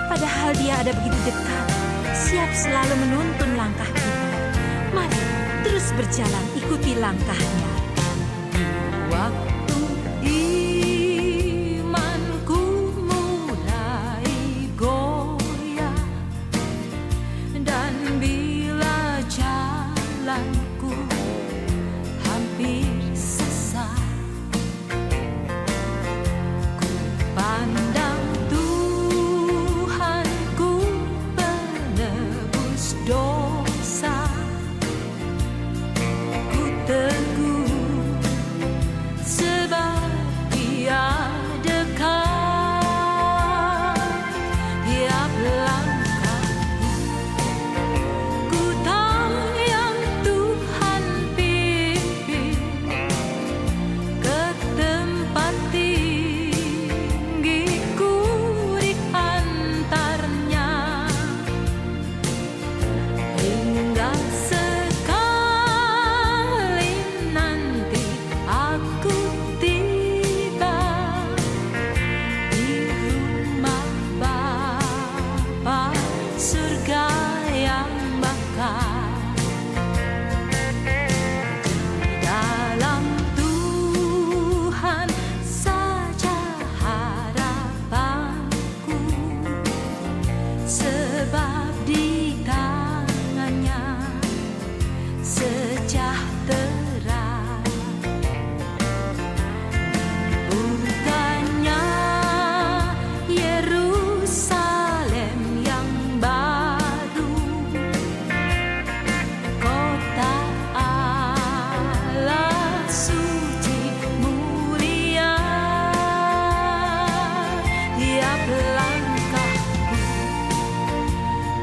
Padahal dia ada begitu dekat, siap selalu menuntun langkah kita. Mari terus berjalan, ikuti langkahnya. Waktu imanku mulai goyah, dan bila jalanku hampir sesat, ku pandang Tuhanku penebus dosa. Ku teguh sebab Dia dekat. Tiap langkahku ku tahu yang Tuhan pimpin ke tempat tinggiku diantarnya, hingga sekali nanti aku tiba di rumah Bapa surga yang bakal. Di dalam Tuhan saja harapanku, sebab di tangannya sejahtera. Bukannya Yerusalem yang baru, kota Allah suci mulia. Tiap langkahku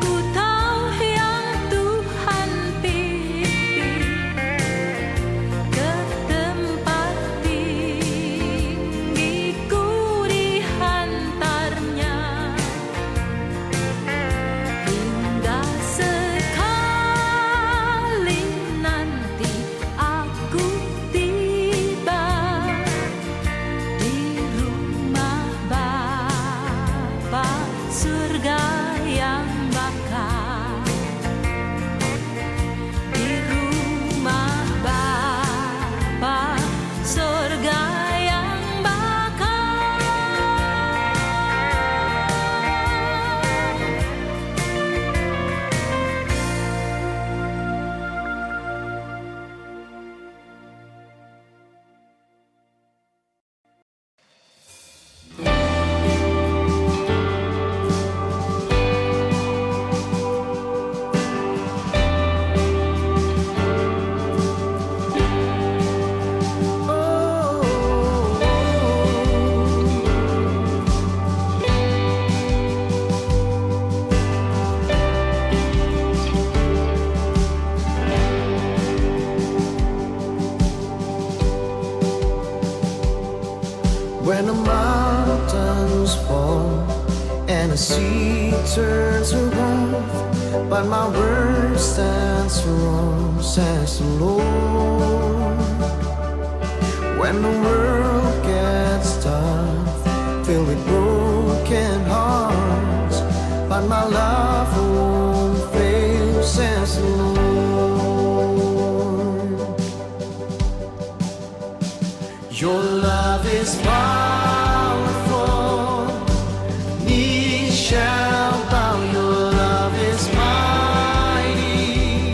ku tahu yang Tuhan pimpin ke tempat tinggiku dihantarnya, hingga sekali nanti aku tiba di rumah Bapa surga yang bakal. Di rumah Bapa surga yang bakal. When the mountains fall and the sea turns to gold, but my word stands firm, says the Lord. When the world gets tough, filled with broken hearts, but my love won't fail, says the Lord. Your love is powerful, knees shall bow. Your love is mighty,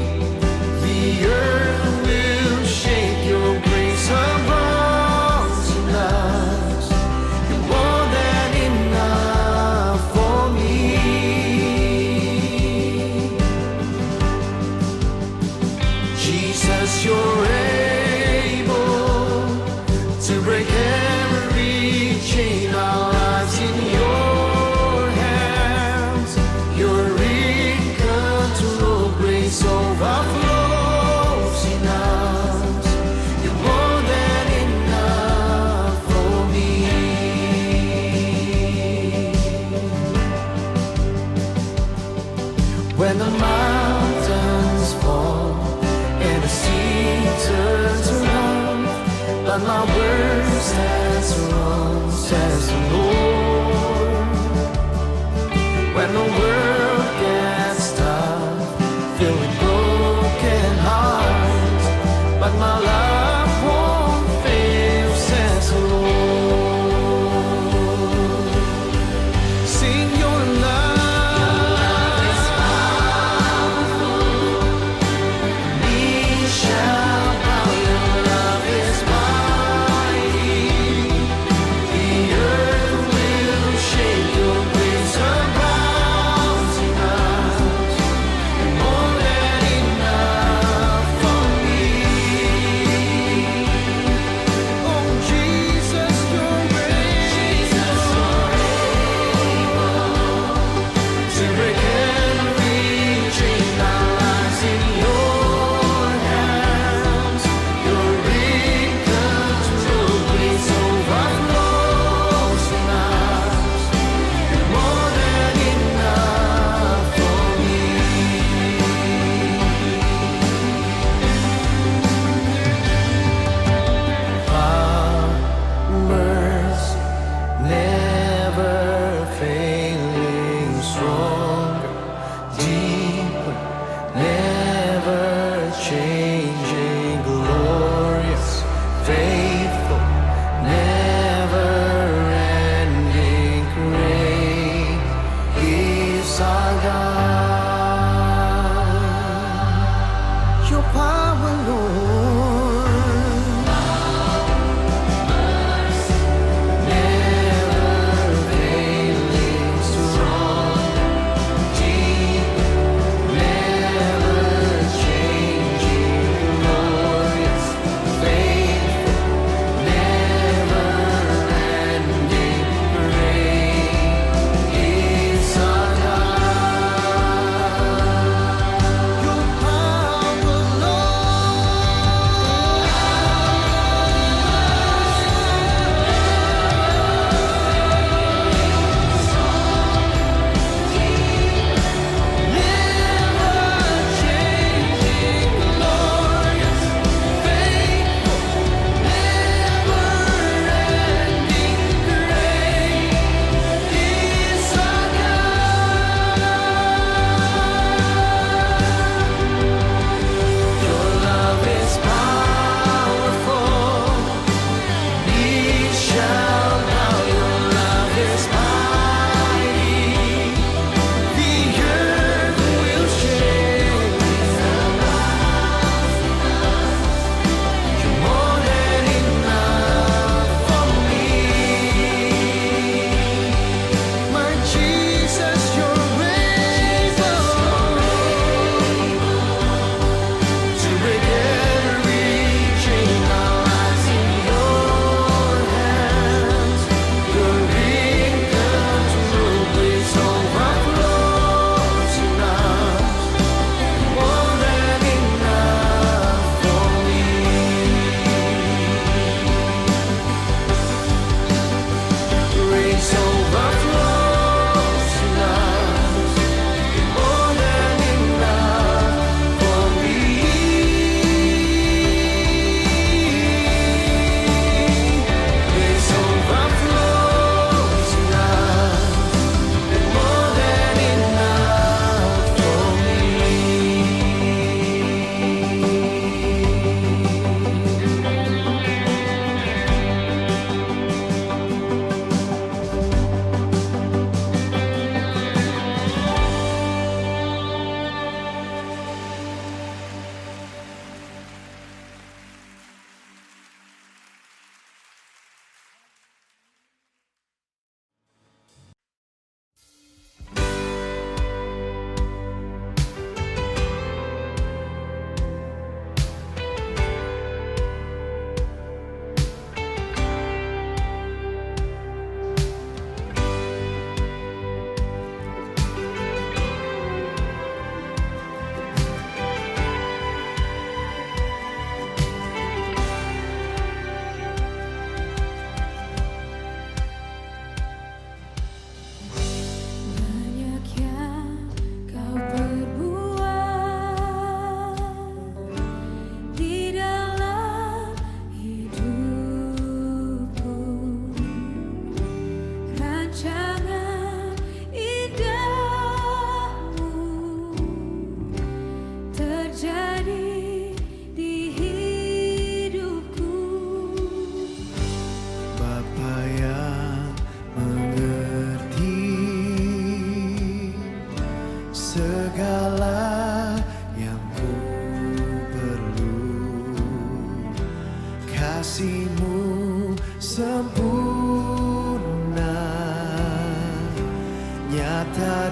the earth will shake. Your grace abounds in us, you're more than enough for me. Jesus, you're able to break every chain. Our lives in your hands, you're in control. Grace overflows in us, you're more than enough for me. When the mountains fall and the sea turns around, but my word stands firm, says the Lord. When when the world gets tough, filled with broken hearts, but my love won't fail, says the Lord. Sing your love is powerful. We shall bow. Your love is mighty. The earth will shake. Your grace abounds.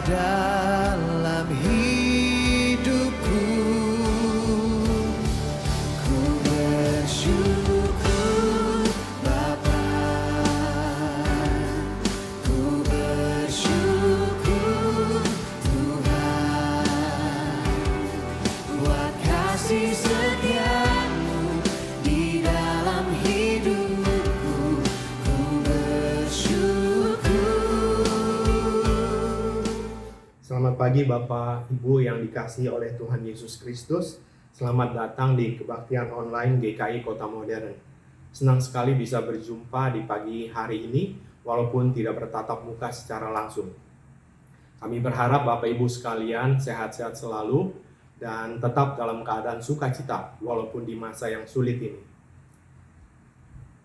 dalam hidupku. Ku bersyukur Bapa, ku bersyukur Tuhan, buat kasih setiamu di dalam hidupku. Ku bersyukur. Selamat pagi Bapak Ibu yang dikasihi oleh Tuhan Yesus Kristus. Selamat datang di kebaktian online GKI Kota Modern. Senang sekali bisa berjumpa di pagi hari ini walaupun tidak bertatap muka secara langsung. Kami berharap Bapak Ibu sekalian sehat-sehat selalu dan tetap dalam keadaan sukacita walaupun di masa yang sulit ini.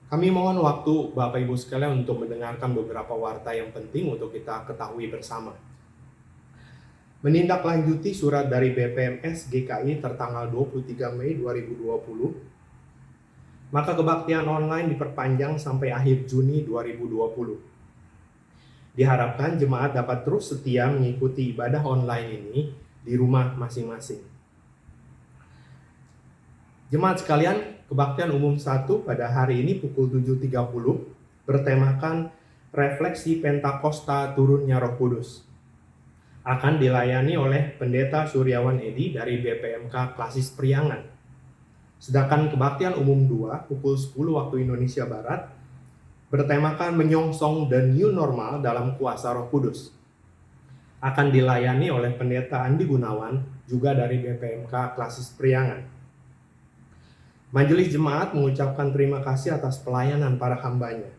Kami mohon waktu Bapak Ibu sekalian untuk mendengarkan beberapa warta yang penting untuk kita ketahui bersama. Menindaklanjuti surat dari BPMS GKI tertanggal 23 Mei 2020, maka kebaktian online diperpanjang sampai akhir Juni 2020. Diharapkan jemaat dapat terus setia mengikuti ibadah online ini di rumah masing-masing. Jemaat sekalian, kebaktian umum 1 pada hari ini pukul 7.30 bertemakan refleksi Pentakosta turunnya Roh Kudus. Akan dilayani oleh Pendeta Suryawan Edi dari BPMK Klasis Priangan. Sedangkan kebaktian umum 2 pukul 10 waktu Indonesia Barat bertemakan menyongsong the new normal dalam kuasa Roh Kudus. Akan dilayani oleh Pendeta Andi Gunawan juga dari BPMK Klasis Priangan. Majelis Jemaat mengucapkan terima kasih atas pelayanan para hambanya.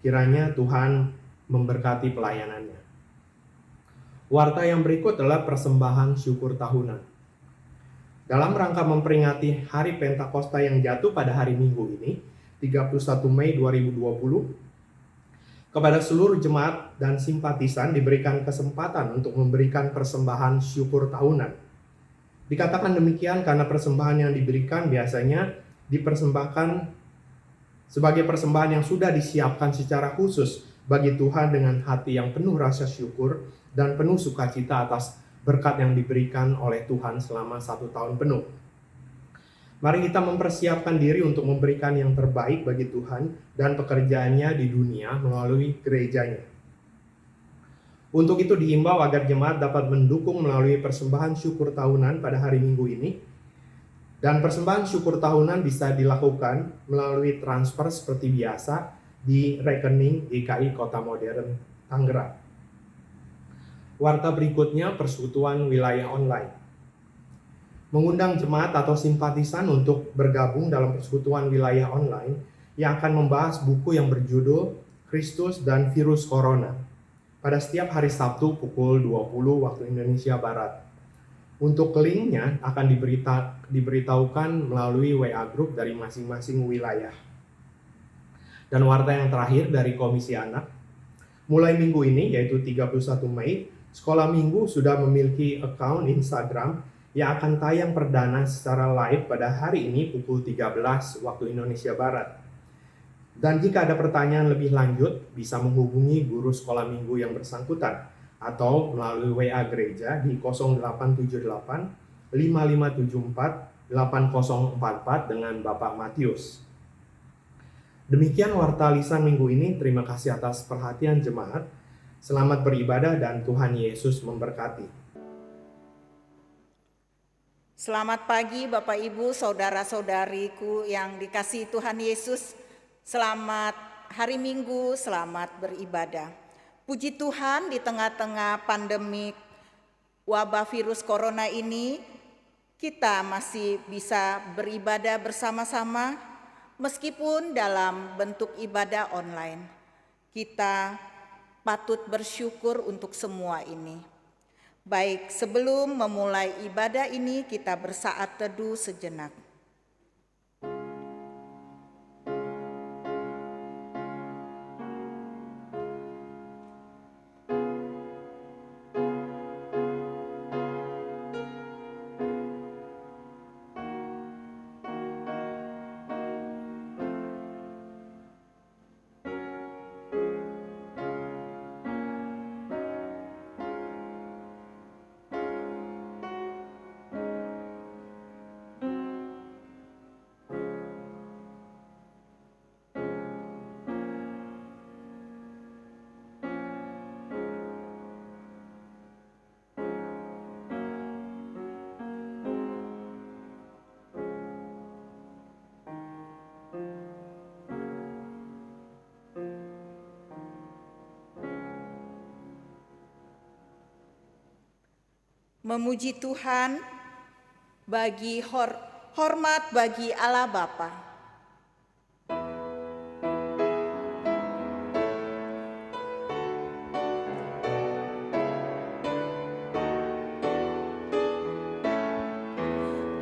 Kiranya Tuhan memberkati pelayanannya. Warta yang berikut adalah persembahan syukur tahunan. Dalam rangka memperingati Hari Pentakosta yang jatuh pada hari Minggu ini, 31 Mei 2020, kepada seluruh jemaat dan simpatisan diberikan kesempatan untuk memberikan persembahan syukur tahunan. Dikatakan demikian karena persembahan yang diberikan biasanya dipersembahkan sebagai persembahan yang sudah disiapkan secara khusus bagi Tuhan dengan hati yang penuh rasa syukur dan penuh sukacita atas berkat yang diberikan oleh Tuhan selama 1 tahun penuh. Mari kita mempersiapkan diri untuk memberikan yang terbaik bagi Tuhan dan pekerjaannya di dunia melalui gerejanya. Untuk itu dihimbau agar jemaat dapat mendukung melalui persembahan syukur tahunan pada hari Minggu ini. Dan persembahan syukur tahunan bisa dilakukan melalui transfer seperti biasa di rekening GKI Kota Modern Tangerang. Warta berikutnya persekutuan wilayah online. Mengundang jemaat atau simpatisan untuk bergabung dalam persekutuan wilayah online yang akan membahas buku yang berjudul Kristus dan Virus Corona pada setiap hari Sabtu pukul 20 waktu Indonesia Barat. Untuk linknya akan diberitahukan melalui WA group dari masing-masing wilayah. Dan warta yang terakhir dari Komisi Anak. Mulai minggu ini yaitu 31 Mei, Sekolah Minggu sudah memiliki akun Instagram yang akan tayang perdana secara live pada hari ini pukul 13 waktu Indonesia Barat. Dan jika ada pertanyaan lebih lanjut, bisa menghubungi guru Sekolah Minggu yang bersangkutan atau melalui WA gereja di 0878 5574 8044 dengan Bapak Matius. Demikian warta lisan minggu ini. Terima kasih atas perhatian jemaat. Selamat beribadah dan Tuhan Yesus memberkati. Selamat pagi Bapak Ibu, saudara-saudariku yang dikasihi Tuhan Yesus. Selamat hari Minggu, selamat beribadah. Puji Tuhan, di tengah-tengah pandemi wabah virus corona ini, kita masih bisa beribadah bersama-sama meskipun dalam bentuk ibadah online. Kita patut bersyukur untuk semua ini. Baik, sebelum memulai ibadah ini kita bersaat teduh sejenak. Memuji Tuhan, bagi hormat bagi Allah Bapa.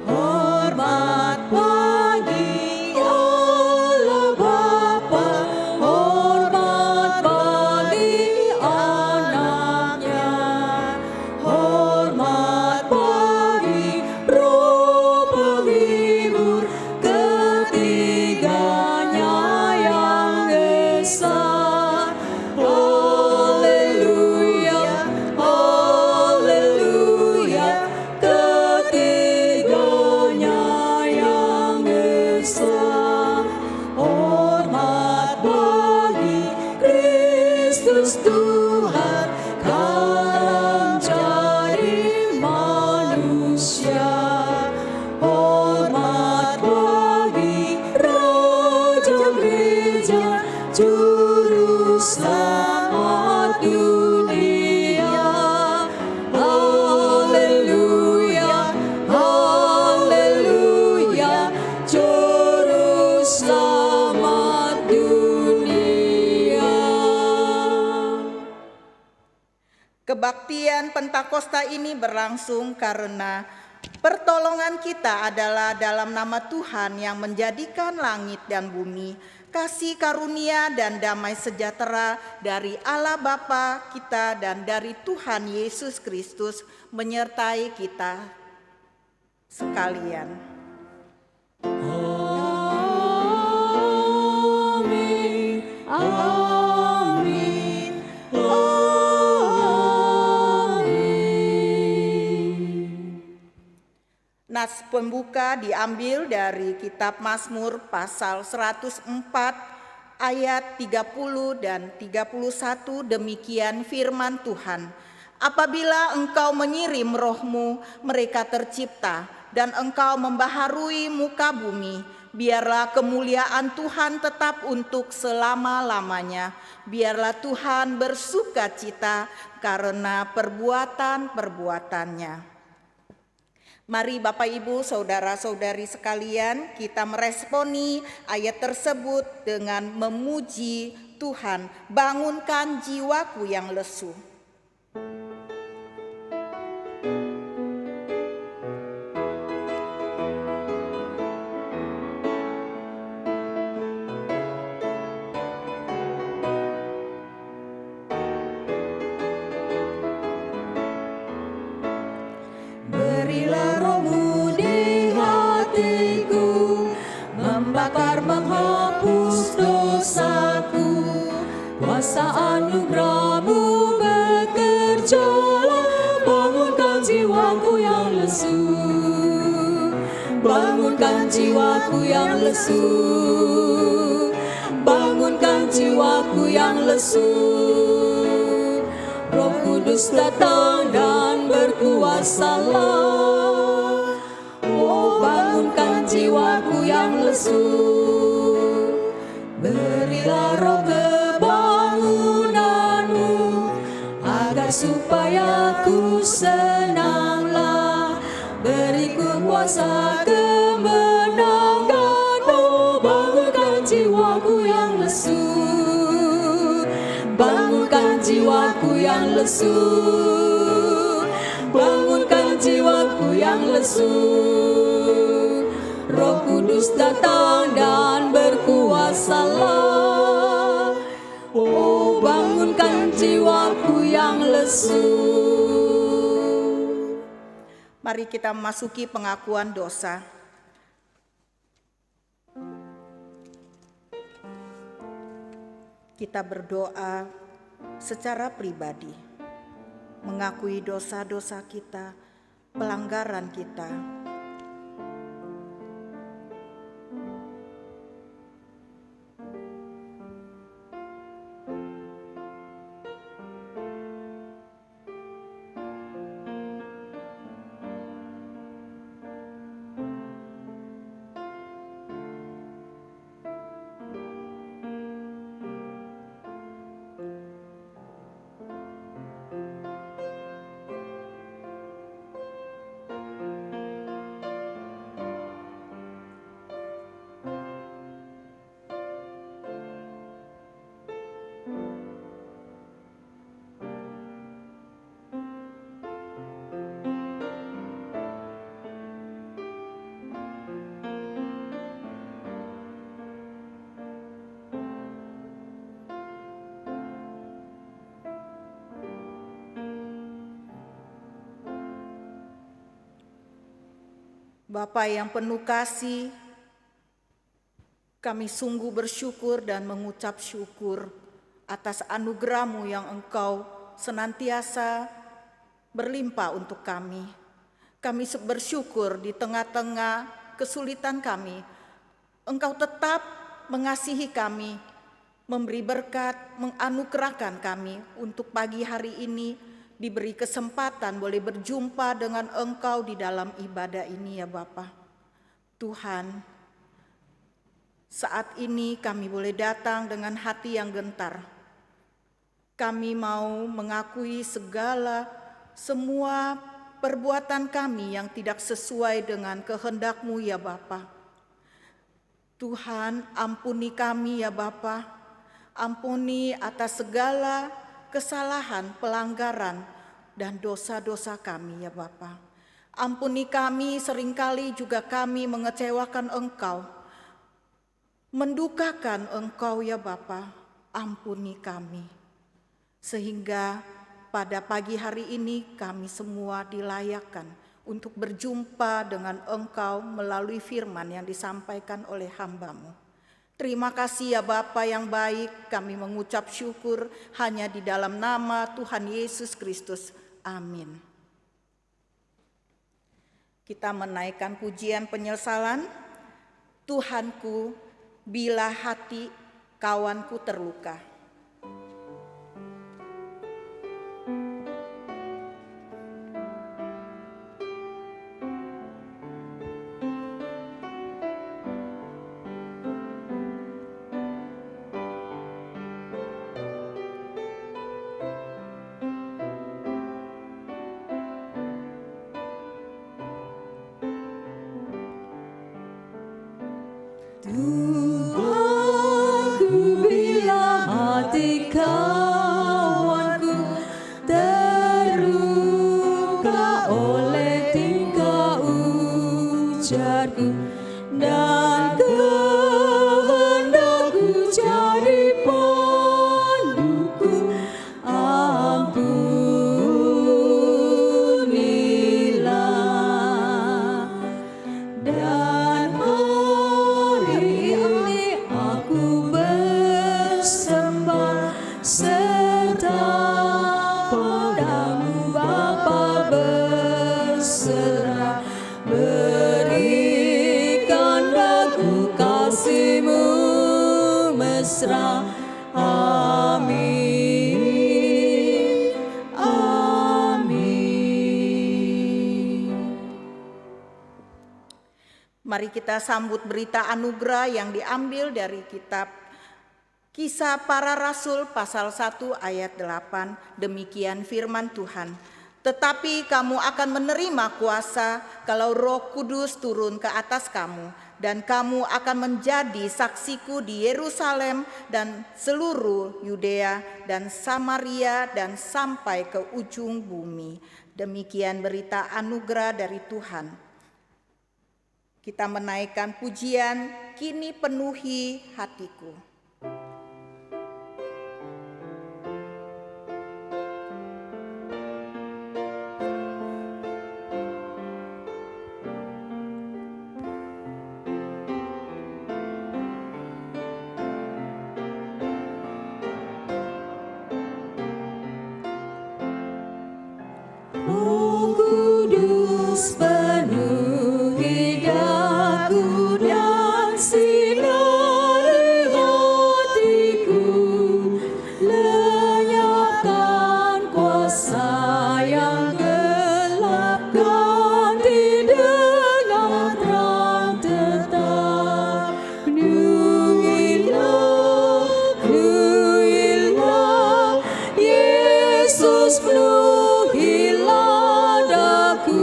Hormat bagi Allah Bapa, hormat bagi anaknya, hormat bagi Roh penghibur, ketiganya yang esa. Haleluya, haleluya, ketiganya yang esa. Hormat bagi Kristus Tuhan, kalah jadi manusia. Hormat bagi Raja Gereja, Juru Selamat dunia. Haleluya, haleluya, Juru Selamat dunia. Kebaktian Pentakosta ini berlangsung karena pertolongan kita adalah dalam nama Tuhan yang menjadikan langit dan bumi, kasih karunia dan damai sejahtera dari Allah Bapa kita dan dari Tuhan Yesus Kristus menyertai kita sekalian. Amin, amin, amin. Nas pembuka diambil dari kitab Mazmur pasal 104 ayat 30 dan 31. Demikian firman Tuhan. Apabila engkau mengirim rohmu, mereka tercipta, dan engkau membaharui muka bumi, biarlah kemuliaan Tuhan tetap untuk selama-lamanya. Biarlah Tuhan bersuka cita karena perbuatan-perbuatannya. Mari Bapak Ibu, Saudara-saudari sekalian, kita meresponi ayat tersebut dengan memuji Tuhan. Bangunkan jiwaku yang lesu. Berilah rohmu di hatiku, membakar menghapus dosaku. Kuasa anugerahmu bekerjalah, bangunkan jiwaku yang lesu. Bangunkan jiwaku yang lesu. Bangunkan jiwaku yang lesu. Roh Kudus datang dan berkuasalah. Oh, bangunkan jiwaku yang lesu. Berilah roh kebangunanmu, agar supaya ku senanglah. Beri kuasa kemenangan. Oh, bangunkan jiwaku yang lesu. Bangunkan jiwaku yang lesu. Bangunkan jiwaku yang lesu. Roh Kudus datang dan berkuasalah. Oh, bangunkan jiwaku yang lesu. Mari kita memasuki pengakuan dosa. Kita berdoa secara pribadi, mengakui dosa-dosa kita, pelanggaran kita. Bapa yang penuh kasih, kami sungguh bersyukur dan mengucap syukur atas anugerah-Mu yang Engkau senantiasa berlimpah untuk kami. Kami bersyukur di tengah-tengah kesulitan kami, Engkau tetap mengasihi kami, memberi berkat, menganugerahkan kami untuk pagi hari ini diberi kesempatan boleh berjumpa dengan Engkau di dalam ibadah ini ya Bapa. Tuhan, saat ini kami boleh datang dengan hati yang gentar. Kami mau mengakui semua perbuatan kami yang tidak sesuai dengan kehendak-Mu ya Bapa. Tuhan, ampuni kami ya Bapa. Ampuni atas segala kesalahan, pelanggaran, dan dosa-dosa kami ya Bapa. Ampuni kami, seringkali juga kami mengecewakan Engkau, mendukakan Engkau ya Bapa. Ampuni kami, sehingga pada pagi hari ini kami semua dilayakkan untuk berjumpa dengan Engkau melalui firman yang disampaikan oleh hamba-Mu. Terima kasih ya Bapa yang baik, kami mengucap syukur hanya di dalam nama Tuhan Yesus Kristus. Amin. Kita menaikkan pujian penyesalan. Tuhanku, bila hati kawanku terluka. Tuhanku, bila hati kawanku terluka oleh tingkah ujarku dan kehendakku jadi panduku, ampunilah. Dan hari ini aku bersembah serta padamu Bapa berserah, berikan aku kasih-Mu mesra. Amin, amin. Mari kita sambut berita anugerah yang diambil dari kitab Kisah Para Rasul pasal 1 ayat 8. Demikian firman Tuhan. Tetapi kamu akan menerima kuasa kalau Roh Kudus turun ke atas kamu, dan kamu akan menjadi saksiku di Yerusalem dan seluruh Yudea dan Samaria dan sampai ke ujung bumi. Demikian berita anugerah dari Tuhan. Kita menaikkan pujian, kini penuhi hatiku. Roh Kudus penuhi daku dan sinari hatiku, lenyapkan kuasa yang gelap, ganti dengan terang tetap. Penuhilah Yesus, penuhilah daku,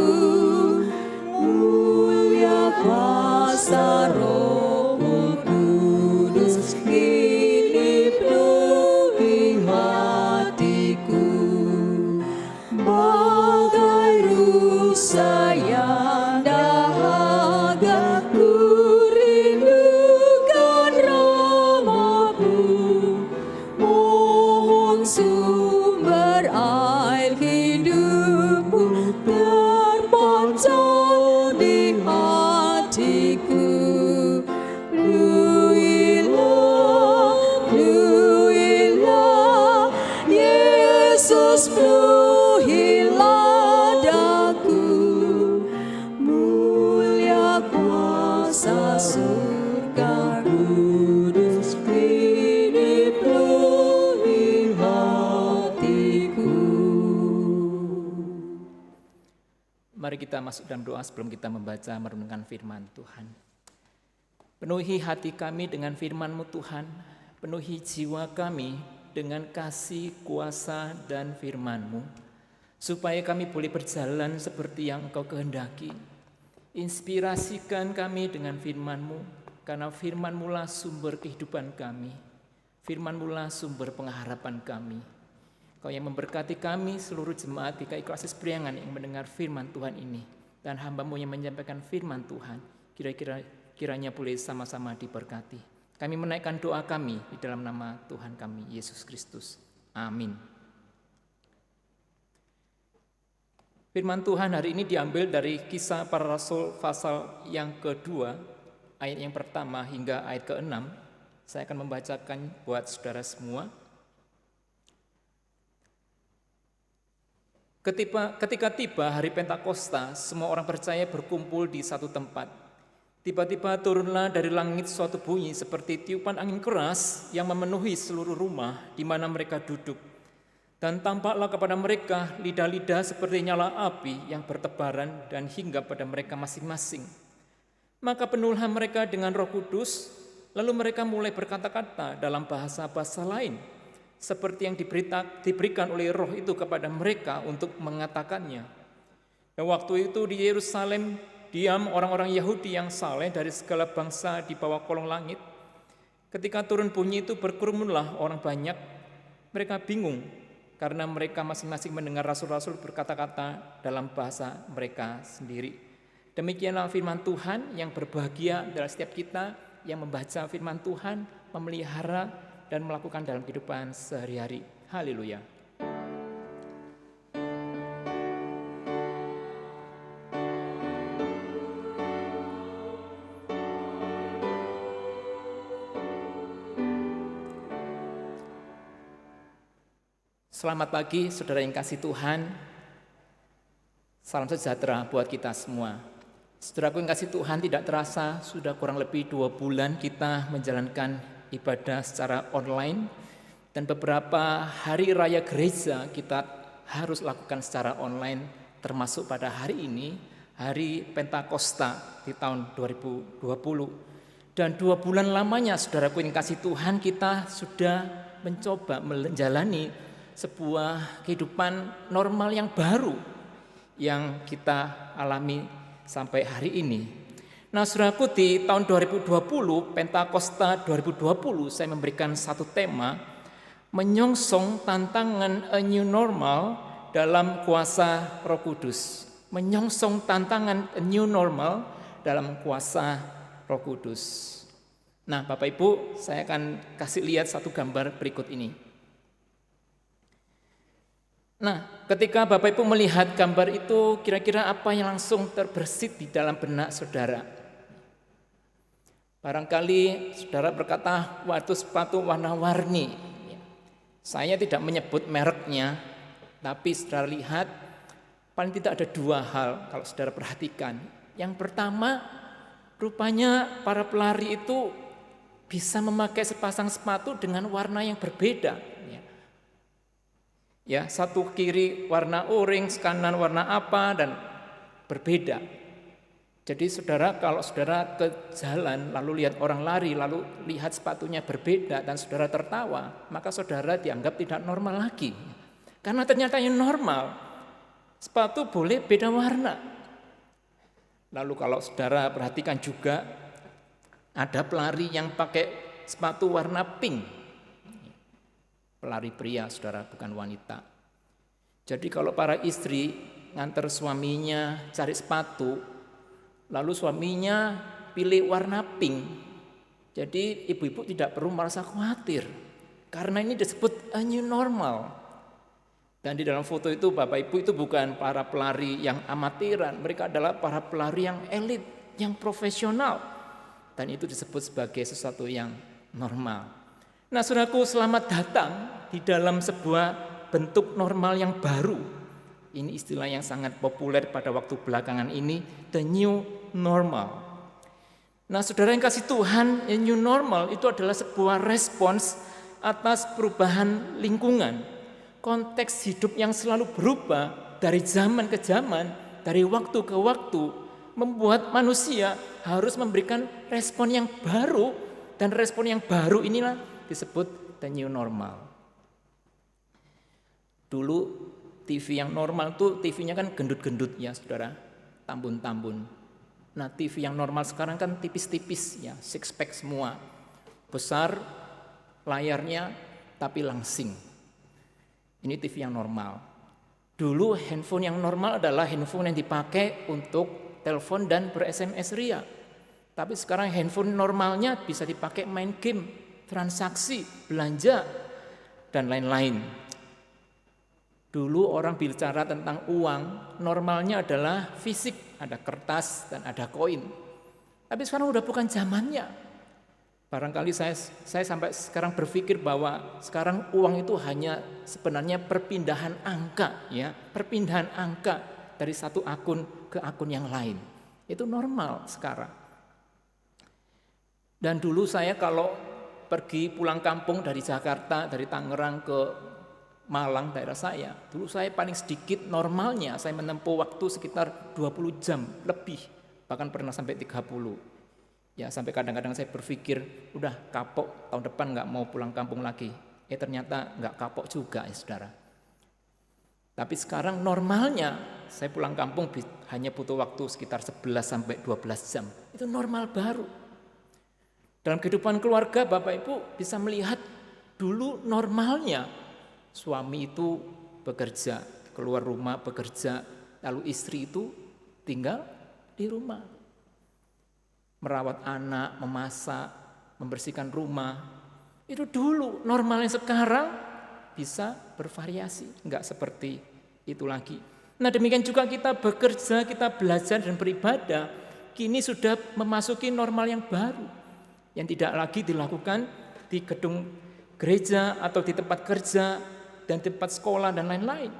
mulia kuasa Roh Kudus kini penuhi hatiku. Bagai rusa yang dahaga, ku rindukan Ramaku. Mohon sumber air hidupku terpancar di hati. Mari kita masuk dalam doa sebelum kita membaca merenungkan firman Tuhan. Penuhi hati kami dengan firman-Mu Tuhan, penuhi jiwa kami dengan kasih, kuasa, dan firman-Mu, supaya kami boleh berjalan seperti yang Engkau kehendaki. Inspirasikan kami dengan firman-Mu, karena firman-Mu lah sumber kehidupan kami, firman-Mu lah sumber pengharapan kami. Kau yang memberkati kami seluruh jemaat GKI Koasis Priangan yang mendengar firman Tuhan ini, dan hamba-Mu yang menyampaikan firman Tuhan, kiranya boleh sama-sama diberkati. Kami menaikkan doa kami di dalam nama Tuhan kami, Yesus Kristus. Amin. Firman Tuhan hari ini diambil dari Kisah Para Rasul pasal yang kedua, ayat yang pertama hingga ayat ke-6. Saya akan membacakan buat saudara semua. Ketika tiba hari Pentakosta, semua orang percaya berkumpul di satu tempat. Tiba-tiba turunlah dari langit suatu bunyi seperti tiupan angin keras yang memenuhi seluruh rumah di mana mereka duduk. Dan tampaklah kepada mereka lidah-lidah seperti nyala api yang bertebaran dan hinggap pada mereka masing-masing. Maka penuhlah mereka dengan Roh Kudus, lalu mereka mulai berkata-kata dalam bahasa-bahasa lain, seperti yang diberikan oleh Roh itu kepada mereka untuk mengatakannya. Dan waktu itu di Yerusalem diam orang-orang Yahudi yang saleh dari segala bangsa di bawah kolong langit. Ketika turun bunyi itu berkerumunlah orang banyak. Mereka bingung karena mereka masing-masing mendengar rasul-rasul berkata-kata dalam bahasa mereka sendiri. Demikianlah firman Tuhan. Yang berbahagia adalah setiap kita yang membaca firman Tuhan, memelihara dan melakukan dalam kehidupan sehari-hari. Haleluya. Selamat pagi saudara yang kasih Tuhan. Salam sejahtera buat kita semua. Saudaraku yang kasih Tuhan, tidak terasa sudah kurang lebih 2 bulan kita menjalankan ibadah secara online, dan beberapa hari raya gereja kita harus lakukan secara online, termasuk pada hari ini, hari Pentakosta di tahun 2020. Dan 2 bulan lamanya saudaraku yang kasih Tuhan, kita sudah mencoba menjalani sebuah kehidupan normal yang baru yang kita alami sampai hari ini. Nah, saudaraku, di tahun 2020, Pentakosta 2020, saya memberikan satu tema, menyongsong tantangan a new normal dalam kuasa Roh Kudus. Menyongsong tantangan a new normal dalam kuasa Roh Kudus. Nah, Bapak Ibu, saya akan kasih lihat satu gambar berikut ini. Nah, ketika Bapak Ibu melihat gambar itu, kira-kira apa yang langsung terbersit di dalam benak saudara? Barangkali saudara berkata, waktu sepatu warna-warni. Saya tidak menyebut mereknya, tapi saudara lihat, paling tidak ada 2 hal kalau saudara perhatikan. Yang pertama, rupanya para pelari itu bisa memakai sepasang sepatu dengan warna yang berbeda. Ya, satu kiri warna orange, kanan warna apa, dan berbeda. Jadi saudara, kalau saudara ke jalan lalu lihat orang lari, lalu lihat sepatunya berbeda dan saudara tertawa, maka saudara dianggap tidak normal lagi. Karena ternyata yang normal, sepatu boleh beda warna. Lalu kalau saudara perhatikan juga, ada pelari yang pakai sepatu warna pink. Pelari pria, saudara, bukan wanita. Jadi kalau para istri nganter suaminya cari sepatu, lalu suaminya pilih warna pink, jadi ibu-ibu tidak perlu merasa khawatir, karena ini disebut a new normal. Dan di dalam foto itu Bapak Ibu itu bukan para pelari yang amatiran, mereka adalah para pelari yang elit, yang profesional, dan itu disebut sebagai sesuatu yang normal. Nah, saudaraku, selamat datang di dalam sebuah bentuk normal yang baru. Ini istilah yang sangat populer pada waktu belakangan ini, the new normal. Nah, saudara yang kasih Tuhan, new normal itu adalah sebuah respons atas perubahan lingkungan. Konteks hidup yang selalu berubah dari zaman ke zaman dari waktu ke waktu membuat manusia harus memberikan respon yang baru, dan respon yang baru inilah disebut the new normal. Dulu TV yang normal tuh TV-nya kan gendut-gendut ya saudara, tambun-tambun. Nah TV yang normal sekarang kan tipis-tipis ya, six pack semua, besar layarnya tapi langsing. Ini TV yang normal. Dulu handphone yang normal adalah handphone yang dipakai untuk telepon dan ber-SMS ria. Tapi sekarang handphone normalnya bisa dipakai main game, transaksi, belanja, dan lain-lain. Dulu orang bicara tentang uang, normalnya adalah fisik, ada kertas dan ada koin. Tapi sekarang udah bukan zamannya. Barangkali saya sampai sekarang berpikir bahwa sekarang uang itu hanya sebenarnya perpindahan angka, ya, perpindahan angka dari satu akun ke akun yang lain. Itu normal sekarang. Dan dulu saya kalau pergi pulang kampung dari Jakarta, dari Tangerang ke Malang daerah saya, dulu saya paling sedikit normalnya saya menempuh waktu sekitar 20 jam lebih, bahkan pernah sampai 30. Ya sampai kadang-kadang saya berpikir udah kapok, tahun depan nggak mau pulang kampung lagi. Ternyata nggak kapok juga ya saudara. Tapi sekarang normalnya saya pulang kampung hanya butuh waktu sekitar 11 sampai 12 jam. Itu normal baru. Dalam kehidupan keluarga Bapak Ibu bisa melihat dulu normalnya suami itu bekerja, keluar rumah bekerja, lalu istri itu tinggal di rumah. Merawat anak, memasak, membersihkan rumah. Itu dulu, normalnya sekarang bisa bervariasi, enggak seperti itu lagi. Nah demikian juga kita bekerja, kita belajar dan beribadah, kini sudah memasuki normal yang baru, yang tidak lagi dilakukan di gedung gereja atau di tempat kerja dan tempat sekolah dan lain-lain.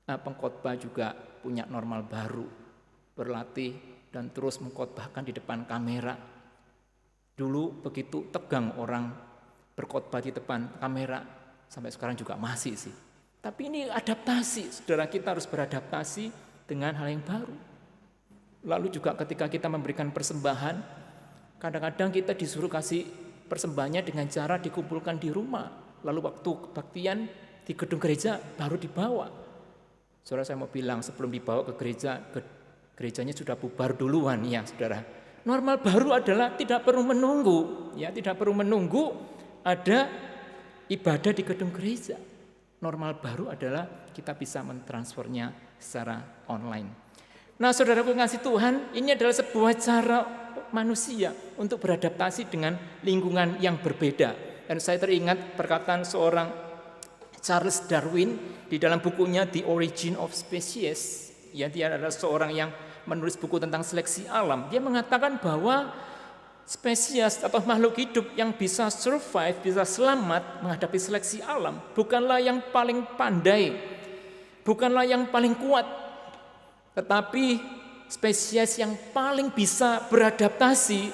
Nah pengkhotbah juga punya normal baru, berlatih dan terus mengkhotbahkan di depan kamera. Dulu begitu tegang orang berkhotbah di depan kamera, sampai sekarang juga masih sih. Tapi ini adaptasi, saudara, kita harus beradaptasi dengan hal yang baru. Lalu juga ketika kita memberikan persembahan, kadang-kadang kita disuruh kasih persembahannya dengan cara dikumpulkan di rumah. Lalu waktu kebaktian di gedung gereja baru dibawa. Saudara, saya mau bilang sebelum dibawa ke gereja, gerejanya sudah bubar duluan ya saudara. Normal baru adalah tidak perlu menunggu, ya tidak perlu menunggu ada ibadah di gedung gereja. Normal baru adalah kita bisa mentransfernya secara online. Nah saudaraku kasih Tuhan, ini adalah sebuah cara manusia untuk beradaptasi dengan lingkungan yang berbeda. Dan saya teringat perkataan seorang Charles Darwin di dalam bukunya The Origin of Species. Ya, dia adalah seorang yang menulis buku tentang seleksi alam. Dia mengatakan bahwa spesies atau makhluk hidup yang bisa survive, bisa selamat menghadapi seleksi alam, bukanlah yang paling pandai, bukanlah yang paling kuat, tetapi spesies yang paling bisa beradaptasi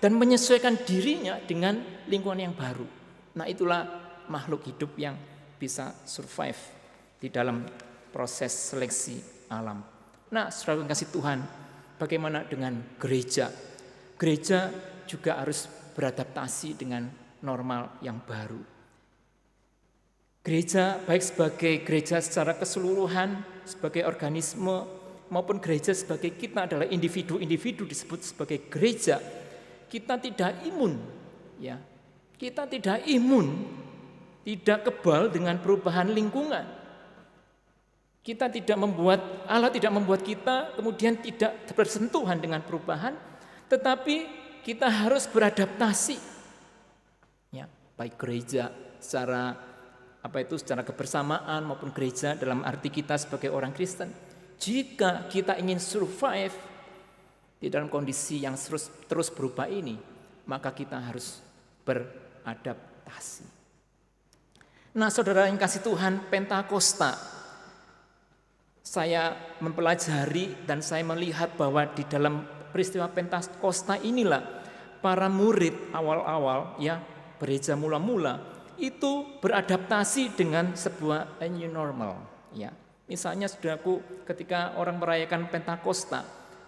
dan menyesuaikan dirinya dengan lingkungan yang baru. Nah itulah makhluk hidup yang bisa survive di dalam proses seleksi alam. Nah, saudara kasih Tuhan, bagaimana dengan gereja? Gereja juga harus beradaptasi dengan normal yang baru. Gereja baik sebagai gereja secara keseluruhan, sebagai organisme, maupun gereja sebagai kita adalah individu-individu disebut sebagai gereja. Kita tidak imun, ya. Kita tidak imun, tidak kebal dengan perubahan lingkungan. Kita tidak membuat, Allah tidak membuat kita kemudian tidak bersentuhan dengan perubahan, tetapi kita harus beradaptasi. Ya, baik gereja secara secara kebersamaan maupun gereja dalam arti kita sebagai orang Kristen. Jika kita ingin survive di dalam kondisi yang terus berubah ini, maka kita harus beradaptasi. Nah, saudara yang kasih Tuhan, Pentakosta, saya mempelajari dan saya melihat bahwa di dalam peristiwa Pentakosta inilah para murid awal-awal ya gereja mula-mula itu beradaptasi dengan sebuah new normal ya. Misalnya saudaraku, ketika orang merayakan Pentakosta,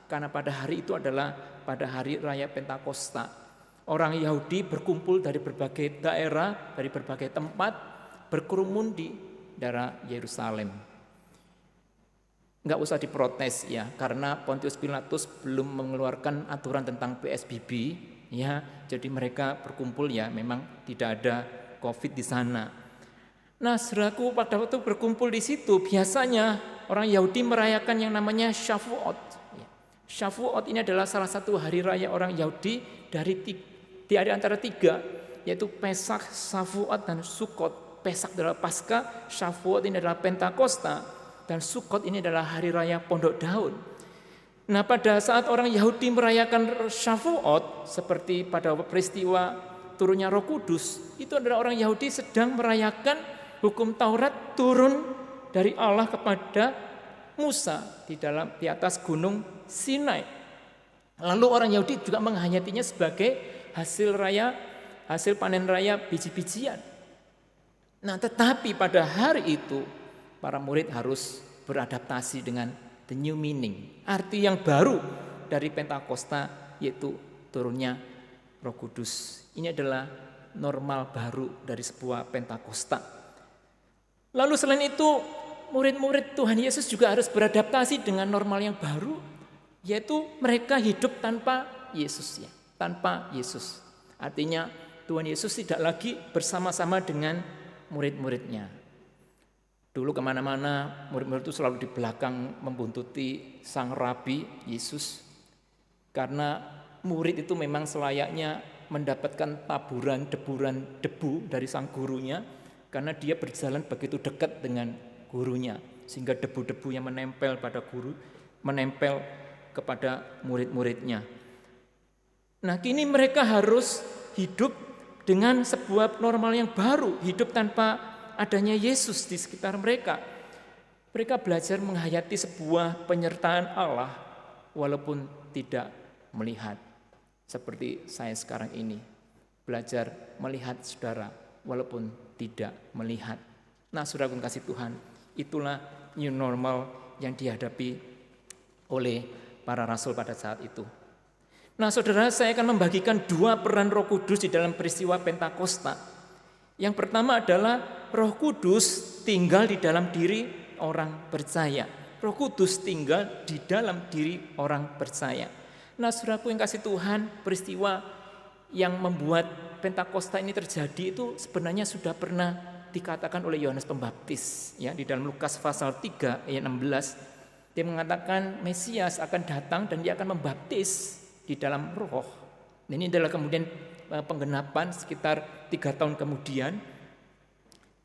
karena pada hari itu adalah pada hari raya Pentakosta, orang Yahudi berkumpul dari berbagai daerah, dari berbagai tempat, berkerumun di daerah Yerusalem. Enggak usah diprotes ya, karena Pontius Pilatus belum mengeluarkan aturan tentang PSBB ya, jadi mereka berkumpul ya, memang tidak ada COVID di sana. Nah, saudaraku, pada waktu berkumpul di situ biasanya orang Yahudi merayakan yang namanya Shavuot. Shavuot ini adalah salah satu hari raya orang Yahudi di antara tiga, yaitu Pesach, Shavuot, dan Sukkot. Pesach adalah Paskah, Shavuot ini adalah Pentakosta, dan Sukkot ini adalah hari raya Pondok Daun. Nah, pada saat orang Yahudi merayakan Shavuot, seperti pada peristiwa turunnya Roh Kudus, itu adalah orang Yahudi sedang merayakan hukum Taurat turun dari Allah kepada Musa di atas gunung Sinai. Lalu orang Yahudi juga menghayatinya sebagai hasil panen raya biji-bijian. Nah, tetapi pada hari itu para murid harus beradaptasi dengan the new meaning, arti yang baru dari Pentakosta, yaitu turunnya Roh Kudus. Ini adalah normal baru dari sebuah Pentakosta. Lalu selain itu, murid-murid Tuhan Yesus juga harus beradaptasi dengan normal yang baru, yaitu mereka hidup tanpa Yesus ya, tanpa Yesus. Artinya Tuhan Yesus tidak lagi bersama-sama dengan murid-muridnya. Dulu kemana-mana murid-murid itu selalu di belakang membuntuti sang Rabi Yesus, karena murid itu memang selayaknya mendapatkan taburan debu dari sang gurunya, karena dia berjalan begitu dekat dengan gurunya, sehingga debu-debu yang menempel pada guru menempel kepada murid-muridnya. Nah, kini mereka harus hidup dengan sebuah normal yang baru, hidup tanpa adanya Yesus di sekitar mereka. Mereka belajar menghayati sebuah penyertaan Allah walaupun tidak melihat. Seperti saya sekarang ini, belajar melihat saudara walaupun tidak melihat. Nah, saudara kasih Tuhan, itulah new normal yang dihadapi oleh para rasul pada saat itu. Nah, saudara, saya akan membagikan dua peran Roh Kudus di dalam peristiwa Pentakosta. Yang pertama adalah Roh Kudus tinggal di dalam diri orang percaya. Roh Kudus tinggal di dalam diri orang percaya. Nah, saudaraku yang kasih Tuhan, peristiwa yang membuat Pentakosta ini terjadi itu sebenarnya sudah pernah dikatakan oleh Yohanes Pembaptis ya, di dalam Lukas pasal 3 ayat 16. Dia mengatakan Mesias akan datang dan dia akan membaptis di dalam Roh. Ini adalah kemudian penggenapan sekitar 3 tahun kemudian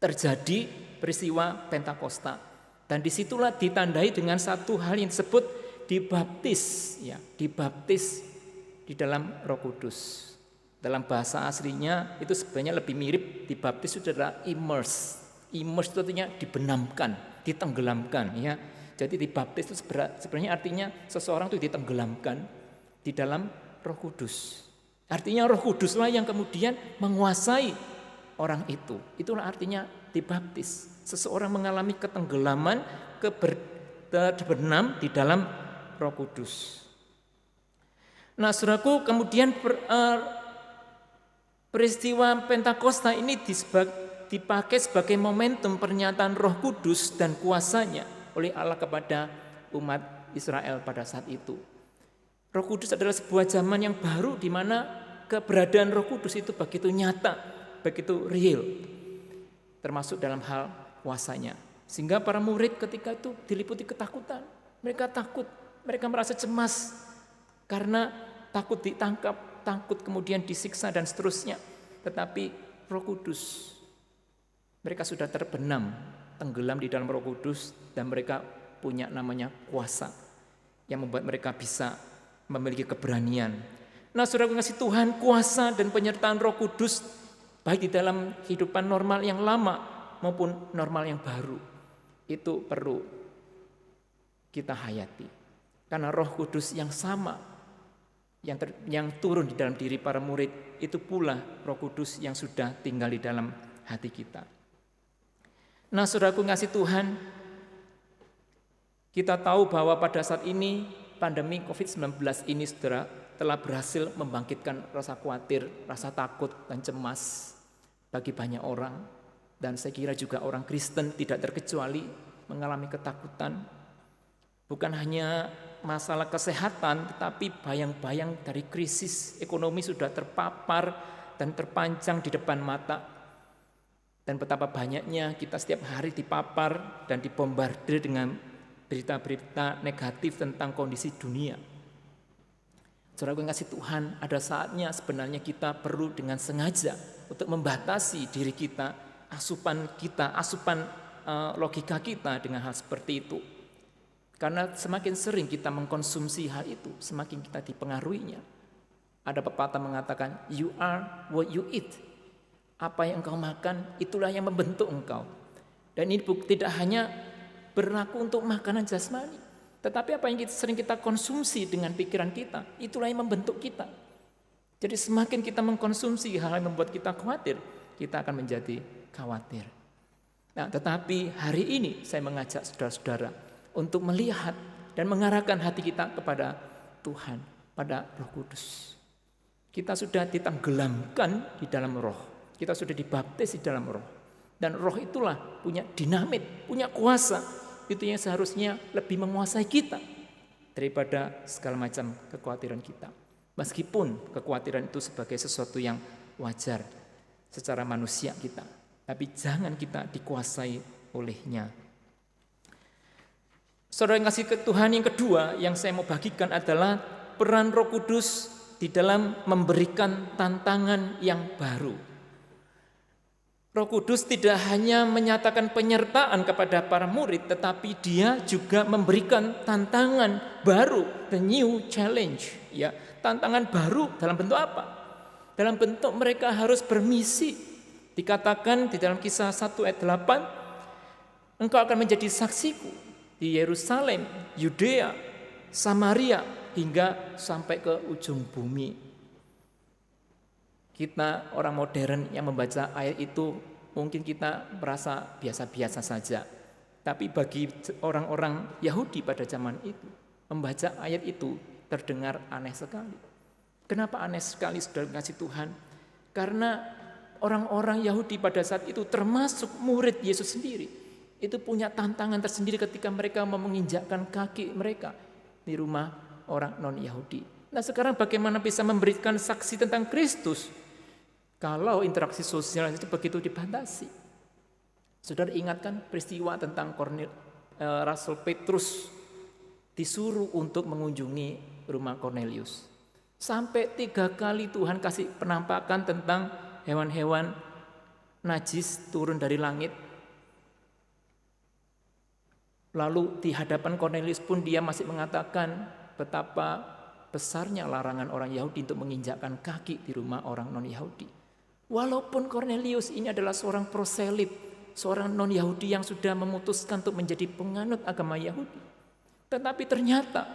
terjadi peristiwa Pentakosta, dan disitulah ditandai dengan satu hal yang disebut dibaptis ya, dibaptis di dalam Roh Kudus. Dalam bahasa aslinya itu sebenarnya lebih mirip dibaptis itu adalah immerse. Immerse itu artinya dibenamkan, ditenggelamkan ya. Jadi dibaptis itu sebenarnya artinya seseorang itu ditenggelamkan di dalam Roh Kudus. Artinya Roh Kuduslah yang kemudian menguasai orang itu. Itulah artinya dibaptis. Seseorang mengalami ketenggelaman, terbenam di dalam Roh Kudus. Nah, saudaraku, kemudian peristiwa Pentakosta ini dipakai sebagai momentum pernyataan Roh Kudus dan kuasanya oleh Allah kepada umat Israel pada saat itu. Roh Kudus adalah sebuah zaman yang baru di mana keberadaan Roh Kudus itu begitu nyata, begitu real, termasuk dalam hal kuasanya. Sehingga para murid ketika itu diliputi ketakutan. Mereka takut, mereka merasa cemas karena takut ditangkap, takut kemudian disiksa dan seterusnya. Tetapi Roh Kudus, mereka sudah terbenam, tenggelam di dalam Roh Kudus, dan mereka punya namanya kuasa yang membuat mereka bisa memiliki keberanian. Nah, saudara kasih Tuhan, kuasa dan penyertaan Roh Kudus baik di dalam kehidupan normal yang lama maupun normal yang baru, itu perlu kita hayati. Karena Roh Kudus yang sama yang turun di dalam diri para murid, itu pula Roh Kudus yang sudah tinggal di dalam hati kita. Nah, saudaraku kasih Tuhan, Kita tahu bahwa pada saat ini pandemi COVID-19 ini saudara telah berhasil membangkitkan rasa khawatir, rasa takut dan cemas bagi banyak orang. Dan saya kira juga orang Kristen tidak terkecuali mengalami ketakutan. Bukan hanya masalah kesehatan, tetapi bayang-bayang dari krisis ekonomi sudah terpapar dan terpancang di depan mata. Dan betapa banyaknya kita setiap hari dipapar dan dibombardir dengan berita-berita negatif tentang kondisi dunia. Saudara yang kasih Tuhan, ada saatnya sebenarnya kita perlu dengan sengaja untuk membatasi diri kita, asupan logika kita dengan hal seperti itu. Karena semakin sering kita mengkonsumsi hal itu, semakin kita dipengaruhinya. Ada pepatah mengatakan, you are what you eat. Apa yang engkau makan, itulah yang membentuk engkau. Dan ini tidak hanya berlaku untuk makanan jasmani, tetapi apa yang sering kita konsumsi dengan pikiran kita, itulah yang membentuk kita. Jadi semakin kita mengkonsumsi hal yang membuat kita khawatir, kita akan menjadi khawatir. Nah, tetapi hari ini saya mengajak saudara-saudara untuk melihat dan mengarahkan hati kita kepada Tuhan, pada Roh Kudus. Kita sudah ditenggelamkan di dalam Roh, kita sudah dibaptis di dalam Roh. Dan Roh itulah punya dinamit, punya kuasa. Itu yang seharusnya lebih menguasai kita daripada segala macam kekhawatiran kita. Meskipun kekhawatiran itu sebagai sesuatu yang wajar secara manusia kita, tapi jangan kita dikuasai olehnya. Saudara yang kasih ke Tuhan, yang kedua yang saya mau bagikan adalah peran Roh Kudus di dalam memberikan tantangan yang baru. Roh Kudus tidak hanya menyatakan penyertaan kepada para murid, tetapi dia juga memberikan tantangan baru, the new challenge. Ya, tantangan baru dalam bentuk apa? Dalam bentuk mereka harus bermisi. Dikatakan di dalam Kisah 1 ayat 8, engkau akan menjadi saksiku di Yerusalem, Yudea, Samaria, hingga sampai ke ujung bumi. Kita orang modern yang membaca ayat itu mungkin kita merasa biasa-biasa saja. Tapi bagi orang-orang Yahudi pada zaman itu, membaca ayat itu terdengar aneh sekali. Kenapa aneh sekali, saudara kasih Tuhan? Karena orang-orang Yahudi pada saat itu termasuk murid Yesus sendiri, itu punya tantangan tersendiri ketika mereka mau menginjakkan kaki mereka di rumah orang non-Yahudi. Nah, sekarang bagaimana bisa memberikan saksi tentang Kristus kalau interaksi sosial itu begitu dibatasi? Saudara ingatkan peristiwa tentang Rasul Petrus disuruh untuk mengunjungi rumah Kornelius. Sampai 3 kali Tuhan kasih penampakan tentang hewan-hewan najis turun dari langit. Lalu di hadapan Kornelius pun dia masih mengatakan betapa besarnya larangan orang Yahudi untuk menginjakkan kaki di rumah orang non-Yahudi. Walaupun Kornelius ini adalah seorang proselit, seorang non-Yahudi yang sudah memutuskan untuk menjadi penganut agama Yahudi. Tetapi ternyata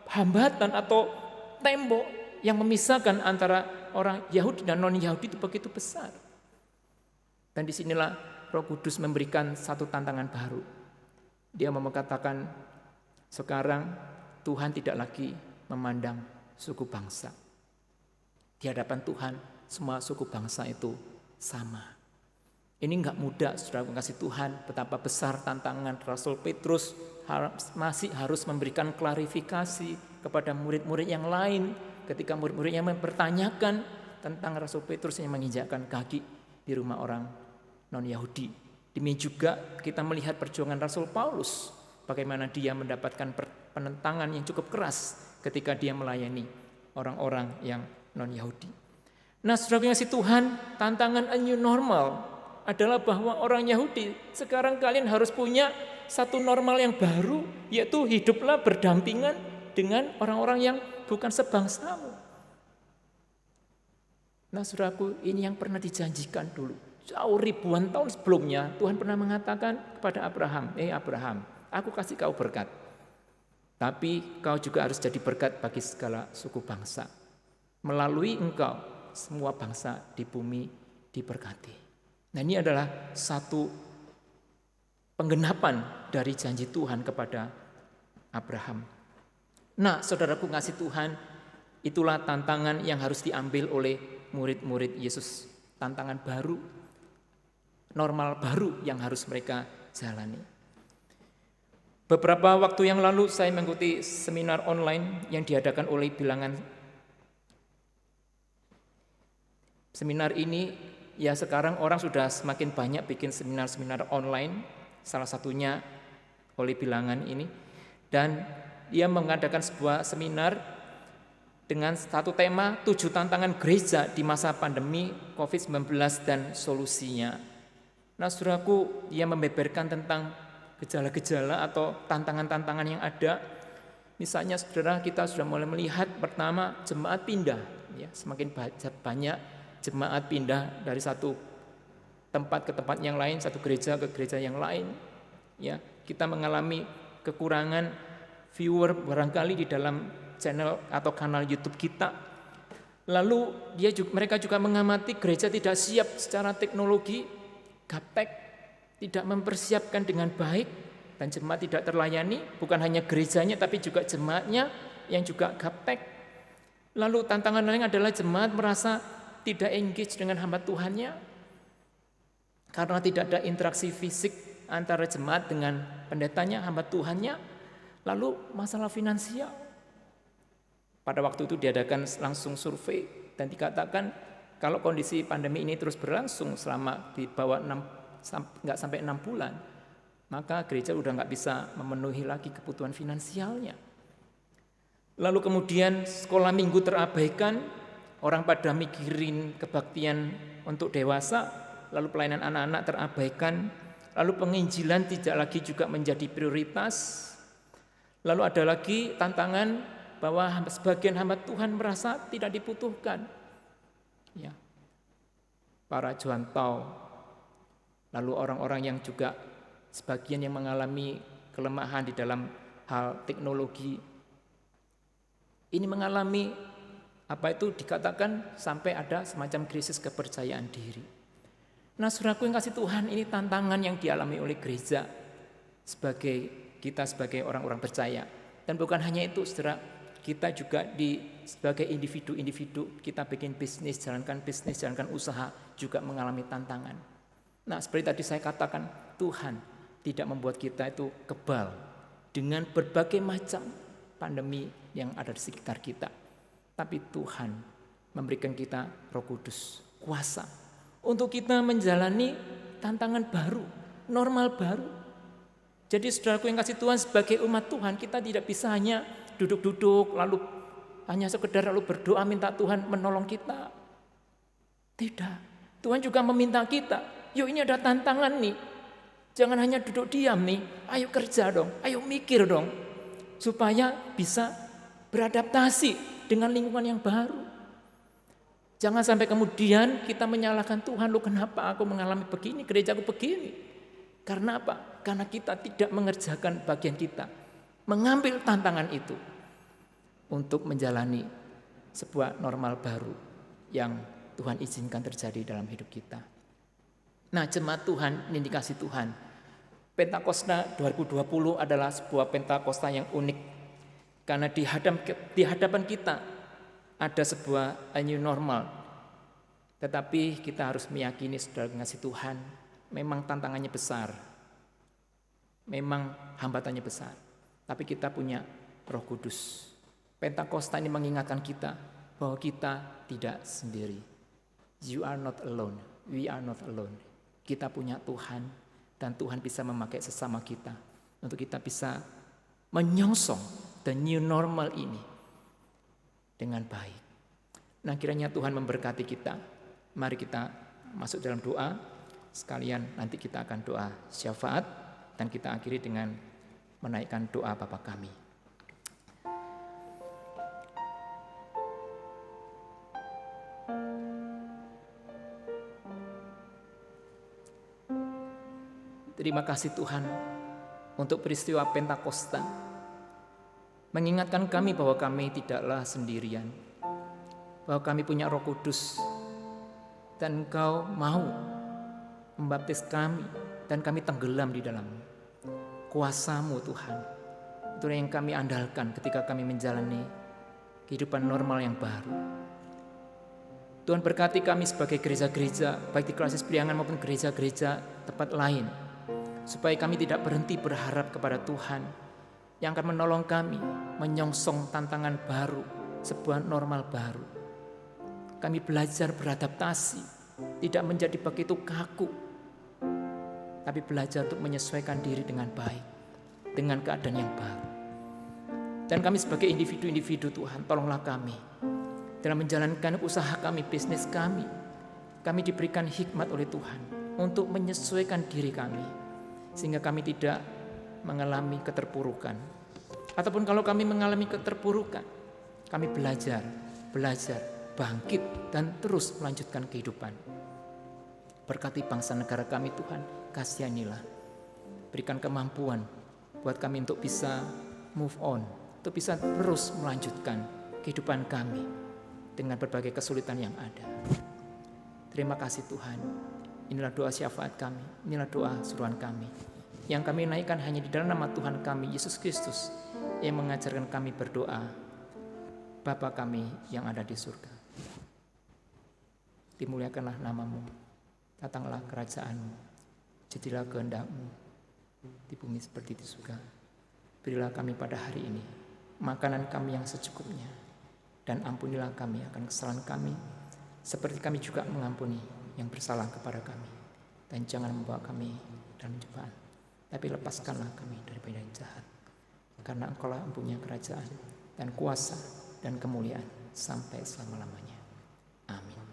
hambatan atau tembok yang memisahkan antara orang Yahudi dan non-Yahudi itu begitu besar. Dan disinilah Roh Kudus memberikan satu tantangan baru. Dia mengatakan, sekarang Tuhan tidak lagi memandang suku bangsa. Di hadapan Tuhan, semua suku bangsa itu sama. Ini enggak mudah, saudara kasih Tuhan, betapa besar tantangan Rasul Petrus masih harus memberikan klarifikasi kepada murid-murid yang lain ketika murid-muridnya mempertanyakan tentang Rasul Petrus yang menginjakkan kaki di rumah orang non-Yahudi. Demikian juga kita melihat perjuangan Rasul Paulus, bagaimana dia mendapatkan penentangan yang cukup keras ketika dia melayani orang-orang yang non-Yahudi. Nah, saudara yang kasih Tuhan, tantangan a new normal adalah bahwa orang Yahudi sekarang kalian harus punya satu normal yang baru, yaitu hiduplah berdampingan dengan orang-orang yang bukan sebangsamu. Nah, saudaraku, ini yang pernah dijanjikan dulu. Jauh ribuan tahun sebelumnya Tuhan pernah mengatakan kepada Abraham, Abraham, aku kasih kau berkat, tapi kau juga harus jadi berkat bagi segala suku bangsa. Melalui engkau semua bangsa di bumi diberkati. Nah, ini adalah satu penggenapan dari janji Tuhan kepada Abraham. Nah, saudaraku kasih Tuhan, itulah tantangan yang harus diambil oleh murid-murid Yesus. Tantangan baru, normal baru yang harus mereka jalani. Beberapa waktu yang lalu saya mengikuti seminar online yang diadakan oleh Bilangan. Seminar ini ya sekarang orang sudah semakin banyak bikin seminar-seminar online, salah satunya oleh Bilangan ini. Dan dia mengadakan sebuah seminar dengan satu tema 7 tantangan gereja di masa pandemi COVID-19 dan solusinya. Nah, saudaraku, dia membeberkan tentang gejala-gejala atau tantangan-tantangan yang ada. Misalnya saudara, kita sudah mulai melihat pertama jemaat pindah, ya, semakin banyak jemaat pindah dari satu tempat ke tempat yang lain, satu gereja ke gereja yang lain. Ya, kita mengalami kekurangan viewer barangkali di dalam channel atau kanal YouTube kita. Lalu mereka juga mengamati gereja tidak siap secara teknologi, gaptek, tidak mempersiapkan dengan baik, dan jemaat tidak terlayani, bukan hanya gerejanya tapi juga jemaatnya yang juga gaptek. Lalu tantangan lain adalah jemaat merasa tidak engage dengan hamba Tuhannya karena tidak ada interaksi fisik antara jemaat dengan pendetanya, hamba Tuhannya. Lalu masalah finansial. Pada waktu itu diadakan langsung survei dan dikatakan kalau kondisi pandemi ini terus berlangsung selama di bawah nggak sampai 6 bulan, maka gereja udah nggak bisa memenuhi lagi kebutuhan finansialnya. Lalu kemudian sekolah minggu terabaikan, orang pada mikirin kebaktian untuk dewasa, lalu pelayanan anak-anak terabaikan, lalu penginjilan tidak lagi juga menjadi prioritas. Lalu ada lagi tantangan bahwa sebagian hamba Tuhan merasa tidak dibutuhkan. Ya. Para juantau, lalu orang-orang yang juga sebagian yang mengalami kelemahan di dalam hal teknologi. Ini mengalami dikatakan sampai ada semacam krisis kepercayaan diri. Nah, saudaraku yang kasih Tuhan, ini tantangan yang dialami oleh gereja kita sebagai orang-orang percaya. Dan bukan hanya itu, saudara, kita juga sebagai individu-individu, kita bikin bisnis, jalankan usaha, juga mengalami tantangan. Nah, seperti tadi saya katakan, Tuhan tidak membuat kita itu kebal dengan berbagai macam pandemi yang ada di sekitar kita. Tapi Tuhan memberikan kita Roh Kudus, kuasa untuk kita menjalani tantangan baru, normal baru. Jadi saudaraku yang kasih Tuhan, sebagai umat Tuhan, kita tidak bisa hanya duduk-duduk lalu hanya sekedar lalu berdoa minta Tuhan menolong kita. Tidak. Tuhan juga meminta kita, yuk ini ada tantangan nih. Jangan hanya duduk diam nih, ayo kerja dong, ayo mikir dong. Supaya bisa beradaptasi dengan lingkungan yang baru. Jangan sampai kemudian kita menyalahkan Tuhan, lu kenapa aku mengalami begini, gerejaku begini. Karena apa? Karena kita tidak mengerjakan bagian kita, mengambil tantangan itu untuk menjalani sebuah normal baru yang Tuhan izinkan terjadi dalam hidup kita. Nah, jemaat Tuhan, ini dikasih Tuhan, Pentakosta 2020 adalah sebuah Pentakosta yang unik karena di hadapan kita ada sebuah new normal. Tetapi kita harus meyakini, saudara kasih Tuhan, memang tantangannya besar, memang hambatannya besar, tapi kita punya Roh Kudus. Pentakosta ini mengingatkan kita bahwa kita tidak sendiri. You are not alone, we are not alone. Kita punya Tuhan, dan Tuhan bisa memakai sesama kita untuk kita bisa menyongsong the new normal ini dengan baik. Nah, kiranya Tuhan memberkati kita. Mari kita masuk dalam doa. Sekalian nanti kita akan doa syafaat dan kita akhiri dengan menaikkan doa Bapa kami. Terima kasih Tuhan untuk peristiwa Pentakosta. Mengingatkan kami bahwa kami tidaklah sendirian. Bahwa kami punya Roh Kudus. Dan Engkau mau membaptis kami dan kami tenggelam di dalam kuasa-Mu Tuhan. Itulah yang kami andalkan ketika kami menjalani kehidupan normal yang baru. Tuhan berkati kami sebagai gereja-gereja, baik di Klasis Priangan maupun gereja-gereja tempat lain, supaya kami tidak berhenti berharap kepada Tuhan yang akan menolong kami menyongsong tantangan baru, sebuah normal baru. Kami belajar beradaptasi, tidak menjadi begitu kaku, tapi belajar untuk menyesuaikan diri dengan baik, dengan keadaan yang baru. Dan kami sebagai individu-individu Tuhan, tolonglah kami dalam menjalankan usaha kami, bisnis kami. Kami diberikan hikmat oleh Tuhan untuk menyesuaikan diri kami, sehingga kami tidak mengalami keterpurukan. Ataupun kalau kami mengalami keterpurukan, kami belajar, bangkit, dan terus melanjutkan kehidupan. Berkati bangsa negara kami Tuhan, kasihanilah. Berikan kemampuan buat kami untuk bisa move on, untuk bisa terus melanjutkan kehidupan kami dengan berbagai kesulitan yang ada. Terima kasih Tuhan. Inilah doa syafaat kami, inilah doa suruhan kami, yang kami naikkan hanya di dalam nama Tuhan kami, Yesus Kristus, yang mengajarkan kami berdoa, Bapa kami yang ada di surga. Dimuliakanlah nama-Mu, datanglah kerajaan-Mu, jadilah kehendak-Mu di bumi seperti di surga. Berilah kami pada hari ini makanan kami yang secukupnya, dan ampunilah kami akan kesalahan kami, seperti kami juga mengampuni yang bersalah kepada kami. Dan jangan membawa kami dalam cobaan, tapi lepaskanlah kami dari yang jahat. Karena Engkau-lah yang punya kerajaan dan kuasa dan kemuliaan sampai selama-lamanya. Amin.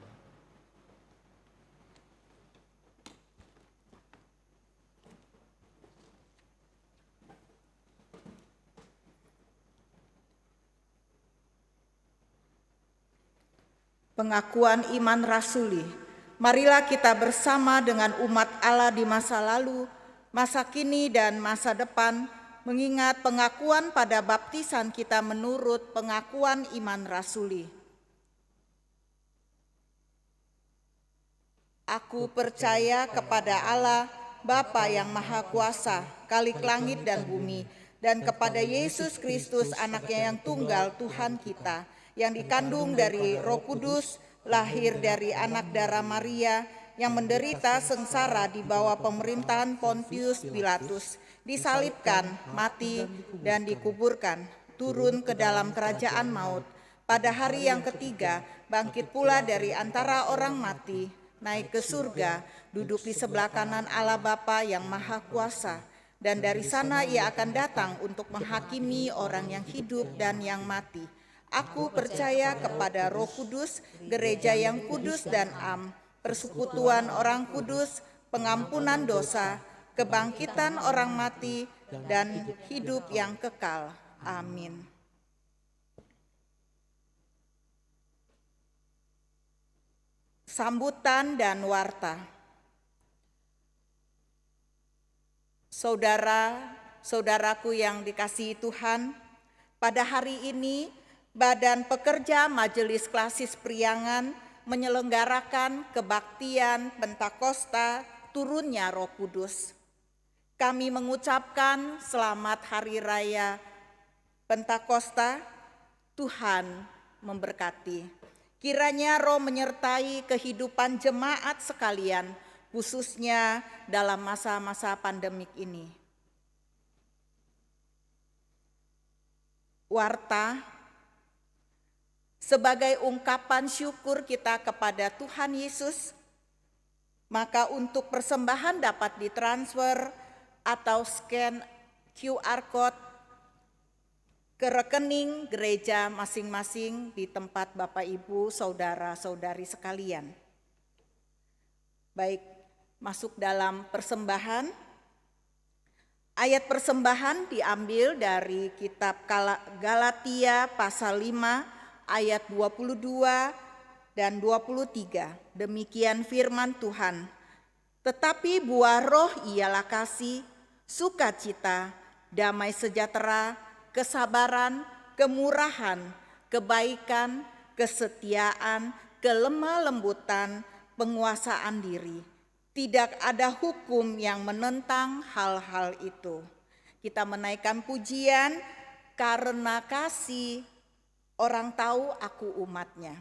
Pengakuan iman rasuli. Marilah kita bersama dengan umat Allah di masa lalu, masa kini dan masa depan, mengingat pengakuan pada baptisan kita menurut pengakuan iman rasuli. Aku percaya kepada Allah, Bapa yang Maha Kuasa, Khalik langit dan bumi, dan kepada Yesus Kristus, Anaknya yang tunggal, Tuhan kita, yang dikandung dari Roh Kudus, lahir dari anak darah Maria, yang menderita sengsara di bawah pemerintahan Pontius Pilatus, disalibkan, mati, dan dikuburkan, turun ke dalam kerajaan maut. Pada hari yang ketiga, bangkit pula dari antara orang mati, naik ke surga, duduk di sebelah kanan Allah Bapa yang Maha Kuasa, dan dari sana Ia akan datang untuk menghakimi orang yang hidup dan yang mati. Aku percaya kepada Roh Kudus, gereja yang kudus dan am, persekutuan orang kudus, pengampunan dosa, kebangkitan orang mati, dan hidup yang kekal. Amin. Sambutan dan warta. Saudara-saudaraku yang dikasihi Tuhan, pada hari ini Badan Pekerja Majelis Klasis Priangan menyelenggarakan kebaktian Pentakosta turunnya Roh Kudus. Kami mengucapkan selamat Hari Raya Pentakosta. Tuhan memberkati. Kiranya Roh menyertai kehidupan jemaat sekalian, khususnya dalam masa-masa pandemik ini. Warta. Sebagai ungkapan syukur kita kepada Tuhan Yesus, maka untuk persembahan dapat ditransfer atau scan QR Code ke rekening gereja masing-masing di tempat Bapak Ibu, saudara-saudari sekalian. Baik, masuk dalam persembahan. Ayat persembahan diambil dari kitab Galatia pasal 5 ayat 22 dan 23. Demikian firman Tuhan. Tetapi buah roh ialah kasih, sukacita, damai sejahtera, kesabaran, kemurahan, kebaikan, kesetiaan, kelemah lembutan, penguasaan diri. Tidak ada hukum yang menentang hal-hal itu. Kita menaikkan pujian karena kasih, orang tahu aku umatnya.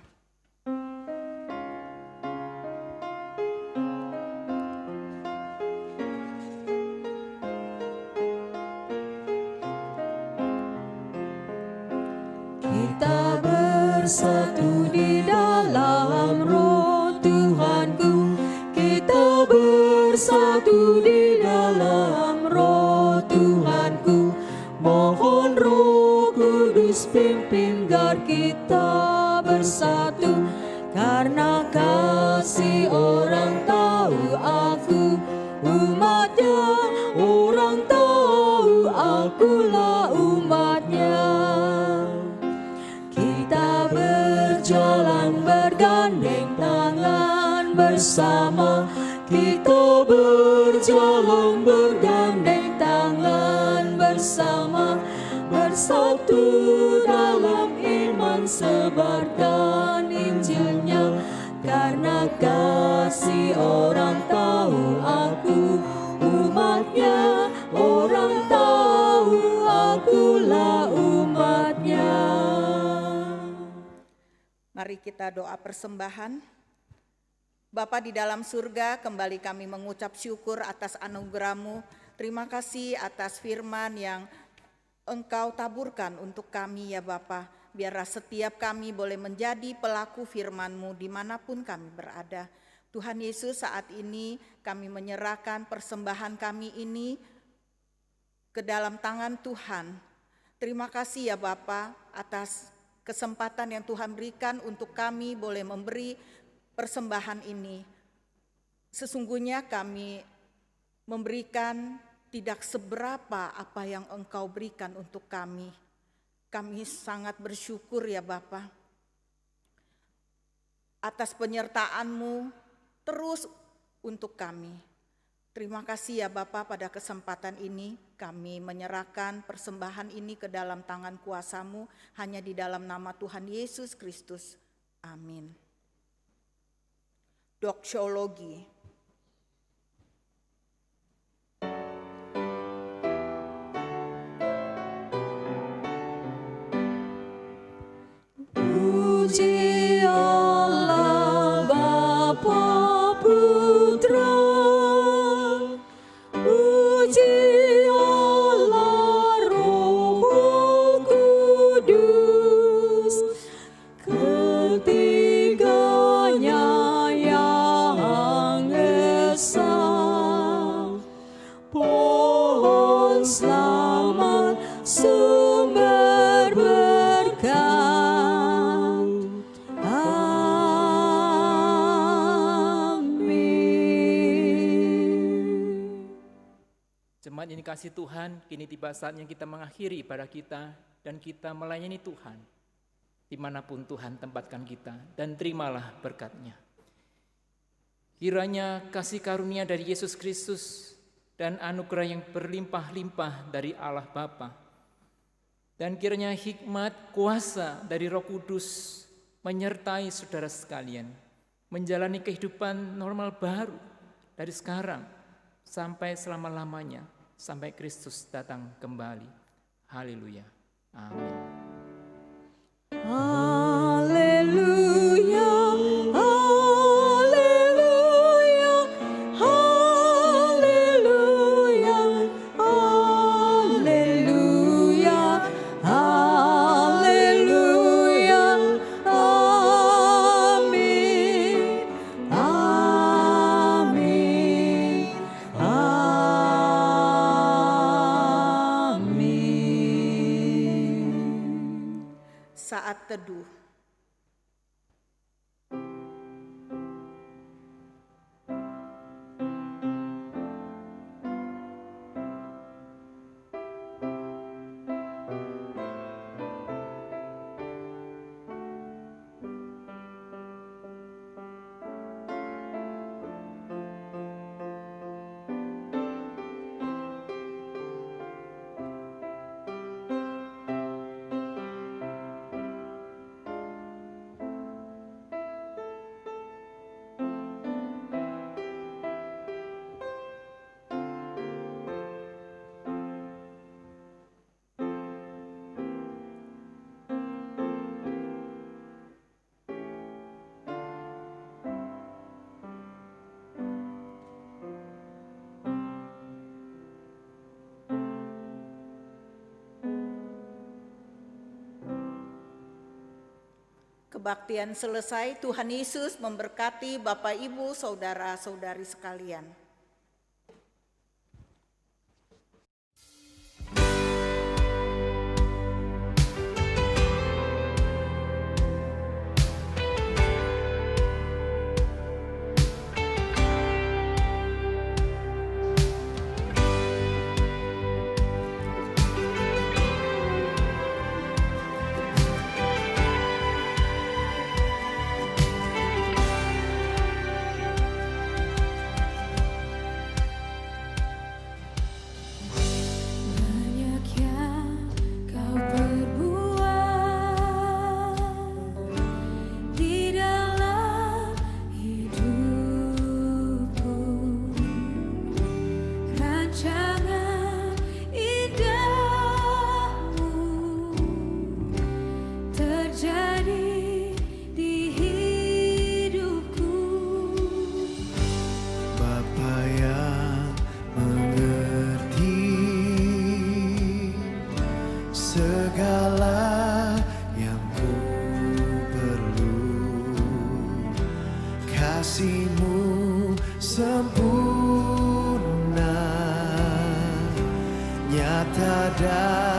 Kita bersatu di dalam Roh Tuhanku. Kita bersatu di dalam Roh Tuhanku. Mohon Roh Kudus pimpin gar kita bersatu. Karena kasih orang tahu aku umatnya. Orang tahu akulah umatnya. Kita berjalan bergandeng tangan bersama. Kita berjalan bergandeng tangan bersama. Bersatu dalam iman sebarkan Injilnya. Karena kasih orang tahu aku umatnya. Orang tahu akulah umatnya. Mari kita doa persembahan. Bapa di dalam surga, kembali kami mengucap syukur atas anugerah-Mu. Terima kasih atas firman yang Engkau taburkan untuk kami ya Bapa. Biarlah setiap kami boleh menjadi pelaku firman-Mu dimanapun kami berada. Tuhan Yesus, saat ini kami menyerahkan persembahan kami ini ke dalam tangan Tuhan. Terima kasih ya Bapa atas kesempatan yang Tuhan berikan untuk kami boleh memberi persembahan ini. Sesungguhnya kami memberikan tidak seberapa apa yang Engkau berikan untuk kami. Kami sangat bersyukur ya Bapa atas penyertaan-Mu terus untuk kami. Terima kasih ya Bapa, pada kesempatan ini kami menyerahkan persembahan ini ke dalam tangan kuasa-Mu hanya di dalam nama Tuhan Yesus Kristus. Amin. Doxologi. Puji Allah Bapa Putra. Puji Allah Roh Kudus. Ketiganya yang esa. Pohon selamat sumber berkat. Jemaat ini kasih Tuhan, kini tiba saatnya kita mengakhiri ibadah kita dan kita melayani Tuhan dimanapun Tuhan tempatkan kita, dan terimalah berkat-Nya. Kiranya kasih karunia dari Yesus Kristus dan anugerah yang berlimpah-limpah dari Allah Bapa, dan kiranya hikmat kuasa dari Roh Kudus menyertai saudara sekalian menjalani kehidupan normal baru dari sekarang sampai selama-lamanya, sampai Kristus datang kembali. Haleluya. Amin. Haleluya, haleluya, haleluya, haleluya, haleluya, amin, amin, amin. Saat teduh. Kebaktian selesai, Tuhan Yesus memberkati Bapak, Ibu, Saudara-saudari sekalian. Banyak yang kau perbuat di dalam hidupku, rancangan indahmu terjadi di hidupku. Bapa yang mengerti segala yang ku perlu, kasih-Mu sempurna nyata dan